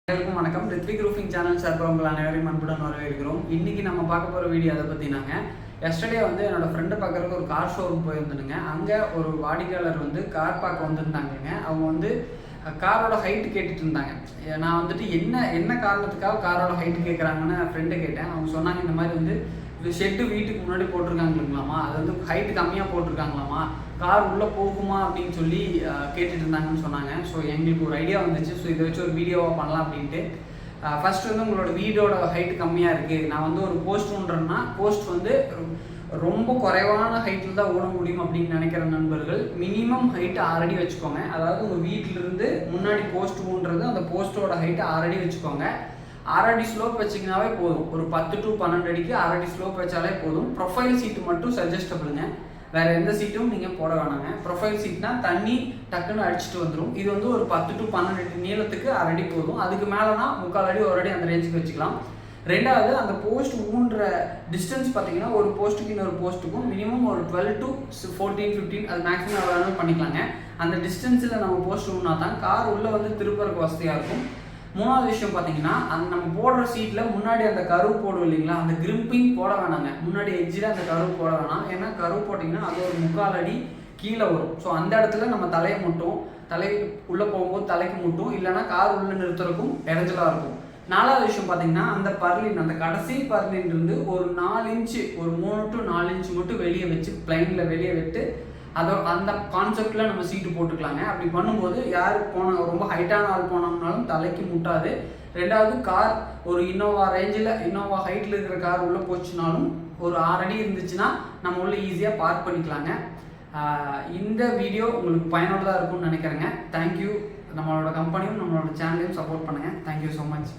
அனைவருக்கும் வணக்கம். Rithvik roofing channel சார்பாக உங்கள் அனைவரையும் அன்புடன் வரவேற்கிறோம். இன்றைக்கி நம்ம பார்க்க போகிற வீடியோ அதை பற்றினாங்க. எஸ்டர்டே என்னோடய ஃப்ரெண்டு பார்க்குறதுக்கு ஒரு கார் ஷோரூம் போயிருந்துடுங்க. அங்கே ஒரு வாடிக்கையாளர் கார் பார்க்க வந்திருந்தாங்கங்க. அவங்க காரோட ஹைட்டு கேட்டுட்டு இருந்தாங்க. நான் என்ன காரணத்துக்காக காரோட ஹைட்டு கேட்குறாங்கன்னு ஃப்ரெண்டை கேட்டேன். அவங்க சொன்னாங்க, இந்த மாதிரி ஷெட்டு வீட்டுக்கு முன்னாடி போட்டிருக்காங்களாமா, அது ஹைட்டு கம்மியாக போட்டிருக்காங்களாமா, கார் உள்ளே போகுமா அப்படின்னு சொல்லி கேட்டுட்டு இருந்தாங்கன்னு சொன்னாங்க. ஸோ எங்களுக்கு ஒரு ஐடியா வந்துச்சு. ஸோ இதை வச்சு ஒரு வீடியோவாக பண்ணலாம் அப்படின்ட்டு ஃபஸ்ட்டு உங்களோட வீடோட ஹைட்டு கம்மியாக இருக்குது, நான் ஒரு போஸ்ட் ஊன்றேன்னா போஸ்ட் ரொம்ப குறைவான ஹைட்டில் தான் ஓட முடியும் அப்படின்னு நினைக்கிற நண்பர்கள் மினிமம் ஹைட்டு 6 அடி வச்சுக்கோங்க. அதாவது உங்கள் வீட்டிலிருந்து முன்னாடி போஸ்ட் ஊன்றது அந்த போஸ்ட்டோட ஹைட்டு 6 அடி வச்சுக்கோங்க. 6 அடி ஸ்லோப் வச்சிங்கனாவே போதும். ஒரு 10 to 12 அடிக்கு 6 அடி ஸ்லோப் வச்சாலே போதும். ப்ரொஃபைல் சீட்டு மட்டும் சஜஸ்டபிளுங்க, வேறு எந்த சீட்டும் நீங்கள் போட வேணாங்க. ப்ரொஃபைல் சீட்னா தண்ணி டக்குன்னு அடிச்சுட்டு வந்துடும். இது ஒரு 10 to 12 அடி நீளத்துக்கு 6 அடி போதும். அதுக்கு மேலேனா 3/4 அடி 1 அடி அந்த ரேஞ்சுக்கு வச்சுக்கலாம். ரெண்டாவது, அந்த போஸ்ட் ஊன்ற டிஸ்டன்ஸ் பார்த்தீங்கன்னா ஒரு போஸ்ட்டுக்கு இன்னொரு போஸ்ட்டுக்கும் மினிமம் ஒரு 12 to 14, 15 அது மேக்ஸிமம் எவ்வளோ பண்ணிக்கலாங்க. அந்த டிஸ்டன்ஸில் நம்ம போஸ்ட் ஊன்னா தான் கார் உள்ளே திருப்பறக்கு வசதியாக இருக்கும். மூணாவது விஷயம் பார்த்தீங்கன்னா, அந்த நம்ம போடுற சீட்டில் முன்னாடி அந்த கருவு போடுவோம் இல்லைங்களா, அந்த கிரிம்பிங் போட வேணாங்க. முன்னாடி எட்ஜில் அந்த கருவு போட வேணாம். ஏன்னா கருவு போட்டிங்கன்னா அது ஒரு 3/4 அடி கீழே வரும். ஸோ அந்த இடத்துல நம்ம தலையை முட்டும், உள்ளே போகும்போது தலைக்கு முட்டும், இல்லைனா கார் உள்ளே நிறுத்துறதுக்கும் இடைஞ்சலாக இருக்கும். நாலாவது விஷயம் பார்த்தீங்கன்னா, அந்த பர்லின், அந்த கடைசி பர்லின் இருந்து ஒரு 4 இன்ச்சு, ஒரு 3 to 4 இன்ச்சு மட்டும் வெளியே வச்சு பிளைனில் வெளியே விட்டு அந்த கான்செப்டில் நம்ம சீட்டு போட்டுக்கலாங்க. அப்படி பண்ணும்போது யார் ரொம்ப ஹைட்டான ஆள் போனோம்னாலும் தலைக்கு முட்டாது. ரெண்டாவது, கார் ஒரு இன்னோவா ரேஞ்சில் இன்னோவா ஹைட்டில் இருக்கிற கார் உள்ளே போச்சுனாலும் ஒரு 6 அடி இருந்துச்சுன்னா நம்ம உள்ளே ஈஸியாக பார்க் பண்ணிக்கலாங்க. இந்த வீடியோ உங்களுக்கு பயனுள்ளதாக இருக்கும்னு நினைக்கிறேங்க. தேங்க்யூ. நம்மளோட கம்பெனியும் நம்மளோட சேனலையும் சப்போர்ட் பண்ணுங்கள். Thank you so much.